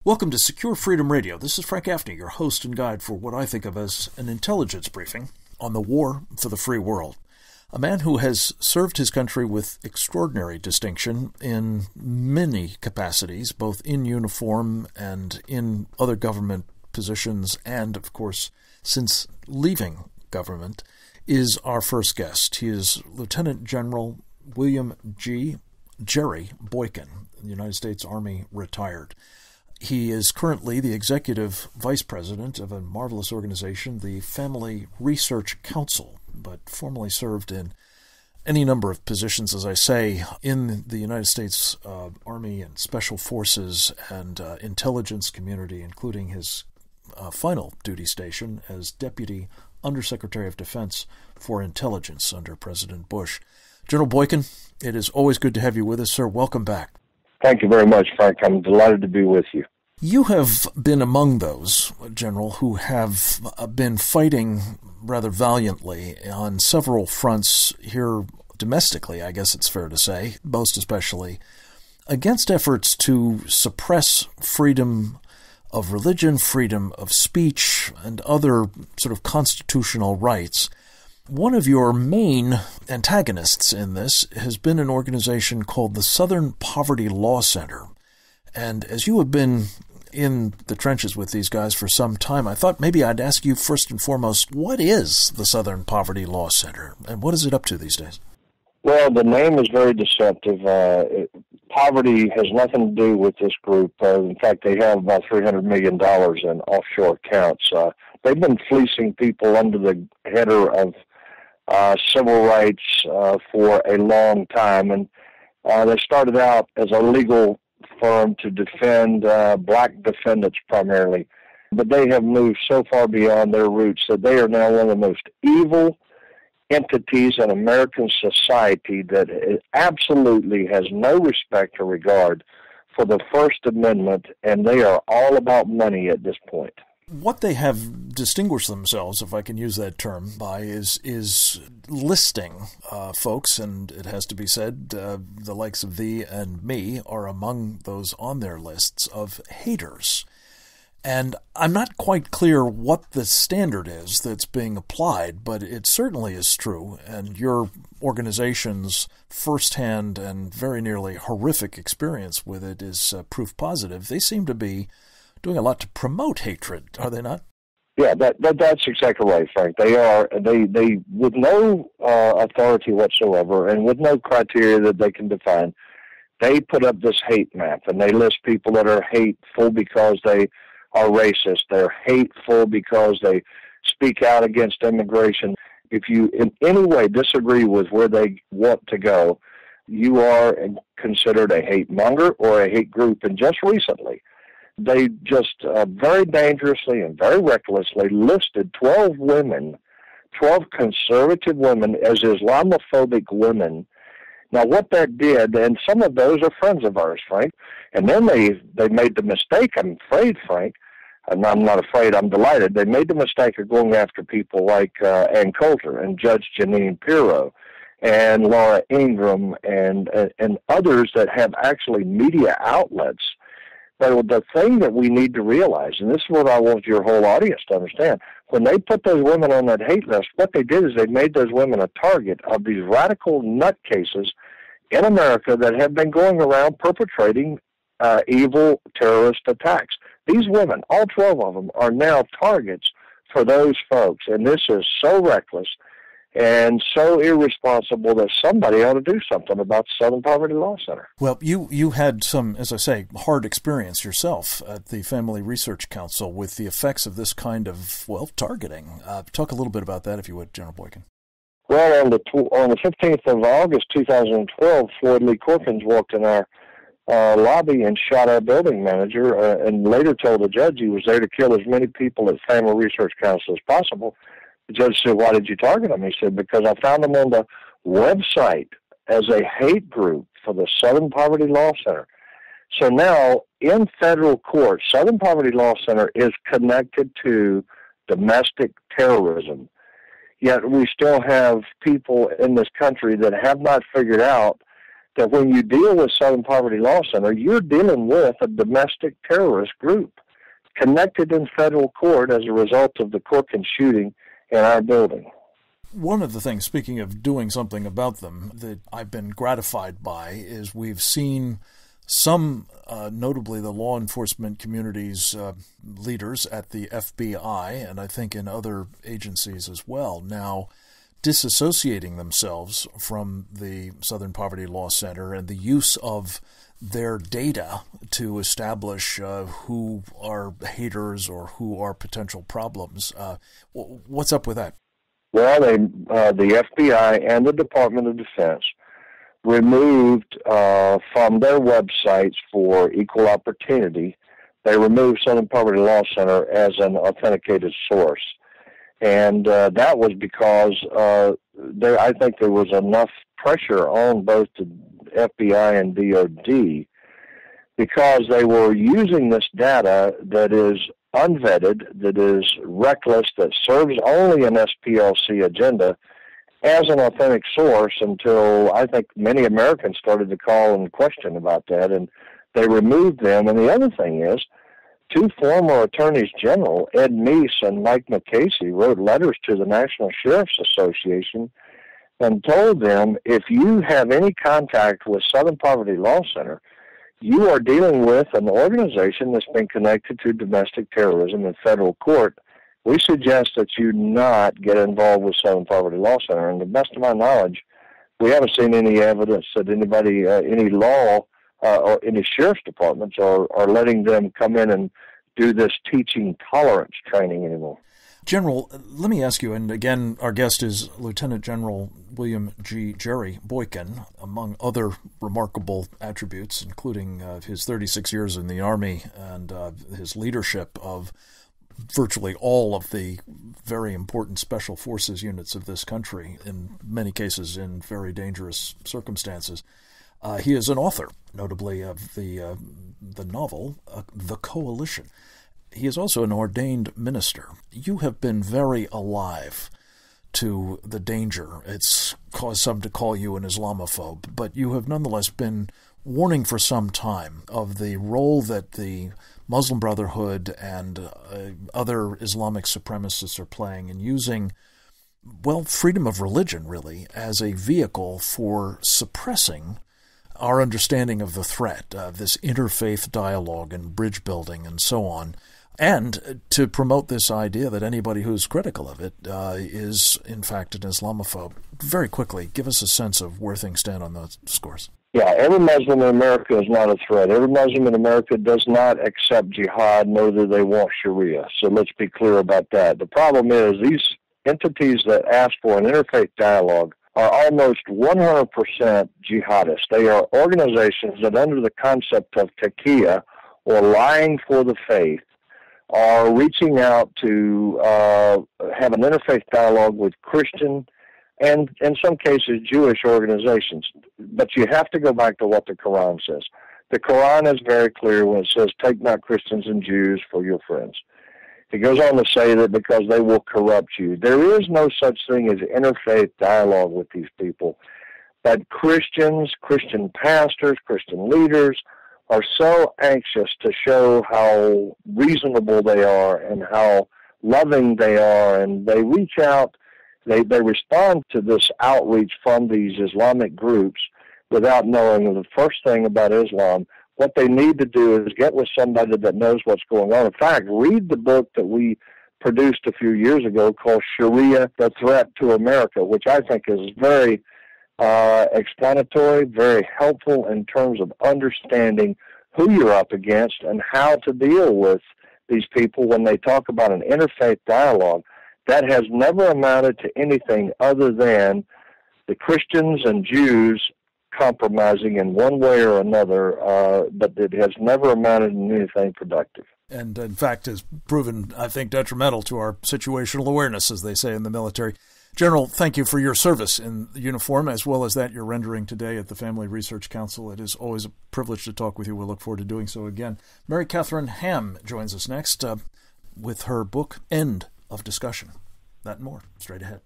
Welcome to Secure Freedom Radio. This is Frank Gaffney, your host and guide for what I think of as an intelligence briefing on the war for the free world. A man who has served his country with extraordinary distinction in many capacities, both in uniform and in other government positions, and, of course, since leaving government, is our first guest. He is Lieutenant General William Jerry Boykin, United States Army retired. He is currently the executive vice president of a marvelous organization, the Family Research Council, but formerly served in any number of positions, as I say, in the United States Army and Special Forces and intelligence community, including his final duty station as Deputy Undersecretary of Defense for Intelligence under President Bush. General Boykin, it is always good to have you with us, sir. Welcome back. Thank you very much, Frank. I'm delighted to be with you. You have been among those, General, who have been fighting rather valiantly on several fronts here domestically, I guess it's fair to say, most especially, against efforts to suppress freedom of religion, freedom of speech, and other sort of constitutional rights. One of your main antagonists in this has been an organization called the Southern Poverty Law Center. And as you have been in the trenches with these guys for some time, I thought maybe I'd ask you first and foremost, what is the Southern Poverty Law Center, and what is it up to these days? Well, the name is very deceptive. Poverty has nothing to do with this group. In fact, they have about $300 million in offshore accounts. They've been fleecing people under the header of civil rights for a long time, and they started out as a legal firm to defend black defendants primarily, but they have moved so far beyond their roots that they are now one of the most evil entities in American society that absolutely has no respect or regard for the First Amendment, and they are all about money at this point. What they have distinguished themselves, if I can use that term, by is listing folks, and it has to be said, the likes of thee and me are among those on their lists of haters. And I'm not quite clear what the standard is that's being applied, but it certainly is true, and your organization's firsthand and very nearly horrific experience with it is proof positive. They seem to be doing a lot to promote hatred, are they not? Yeah, that's exactly right, Frank. They with no authority whatsoever and with no criteria that they can define, they put up this hate map, and they list people that are hateful because they are racist. They're hateful because they speak out against immigration. If you in any way disagree with where they want to go, you are considered a hate monger or a hate group. And just recently, they just very dangerously and very recklessly listed 12 conservative women as Islamophobic women. Now, what that did, and some of those are friends of ours, Frank, and then they made the mistake, I'm afraid, Frank, and I'm not afraid, I'm delighted, they made the mistake of going after people like Ann Coulter and Judge Jeanine Pirro and Laura Ingraham and others that have actually media outlets. But the thing that we need to realize, and this is what I want your whole audience to understand, when they put those women on that hate list, what they did is they made those women a target of these radical nutcases in America that have been going around perpetrating evil terrorist attacks. These women, all 12 of them, are now targets for those folks, and this is so reckless and so irresponsible that somebody ought to do something about the Southern Poverty Law Center. Well, you had some, as I say, hard experience yourself at the Family Research Council with the effects of this kind of, targeting. Talk a little bit about that, if you would, General Boykin. Well, on the 15th of August, 2012, Floyd Lee Corkins walked in our lobby and shot our building manager and later told the judge he was there to kill as many people at Family Research Council as possible. The judge said, "Why did you target him?" He said, "Because I found him on the website as a hate group for the Southern Poverty Law Center." So now, in federal court, Southern Poverty Law Center is connected to domestic terrorism. Yet we still have people in this country that have not figured out that when you deal with Southern Poverty Law Center, you're dealing with a domestic terrorist group connected in federal court as a result of the Corkin shooting in our building. One of the things, speaking of doing something about them, that I've been gratified by is we've seen some, notably the law enforcement community's leaders at the FBI, and I think in other agencies as well, now disassociating themselves from the Southern Poverty Law Center and the use of their data to establish who are haters or who are potential problems. What's up with that? Well, the FBI and the Department of Defense removed from their websites for equal opportunity, they removed Southern Poverty Law Center as an authenticated source. And that was because I think there was enough pressure on both the FBI and DoD because they were using this data that is unvetted, that is reckless, that serves only an SPLC agenda as an authentic source until I think many Americans started to call and question about that, and they removed them. And the other thing is, two former attorneys general, Ed Meese and Mike McCasey, wrote letters to the National Sheriff's Association and told them, if you have any contact with Southern Poverty Law Center, you are dealing with an organization that's been connected to domestic terrorism in federal court. We suggest that you not get involved with Southern Poverty Law Center. And to the best of my knowledge, we haven't seen any evidence that anybody, any law or any sheriff's departments are letting them come in and do this teaching tolerance training anymore. General, let me ask you, and again, our guest is Lieutenant General William G. Jerry Boykin, among other remarkable attributes, including his 36 years in the Army and his leadership of virtually all of the very important special forces units of this country, in many cases in very dangerous circumstances. He is an author, notably of the novel, The Coalition. He is also an ordained minister. You have been very alive to the danger. It's caused some to call you an Islamophobe, but you have nonetheless been warning for some time of the role that the Muslim Brotherhood and other Islamic supremacists are playing in using, well, freedom of religion, really, as a vehicle for suppressing our understanding of the threat, this interfaith dialogue and bridge building and so on, and to promote this idea that anybody who's critical of it is, in fact, an Islamophobe. Very quickly, give us a sense of where things stand on those scores. Yeah, every Muslim in America is not a threat. Every Muslim in America does not accept jihad, nor do they want Sharia. So let's be clear about that. The problem is these entities that ask for an interfaith dialogue are almost 100% jihadists. They are organizations that, under the concept of taqiyya, or lying for the faith, are reaching out to have an interfaith dialogue with Christian and, in some cases, Jewish organizations. But you have to go back to what the Quran says. The Quran is very clear when it says, take not Christians and Jews for your friends. It goes on to say that because they will corrupt you. There is no such thing as interfaith dialogue with these people. But Christians, Christian pastors, Christian leaders are so anxious to show how reasonable they are and how loving they are, and they reach out, they respond to this outreach from these Islamic groups without knowing the first thing about Islam. What they need to do is get with somebody that knows what's going on. In fact, read the book that we produced a few years ago called Sharia, The Threat to America, which I think is very explanatory, very helpful in terms of understanding who you're up against and how to deal with these people when they talk about an interfaith dialogue. That has never amounted to anything other than the Christians and Jews compromising in one way or another, but it has never amounted to anything productive. And, in fact, has proven, I think, detrimental to our situational awareness, as they say in the military. General, thank you for your service in uniform, as well as that you're rendering today at the Family Research Council. It is always a privilege to talk with you. We'll look forward to doing so again. Mary Catherine Ham joins us next with her book, End of Discussion. That and more, straight ahead.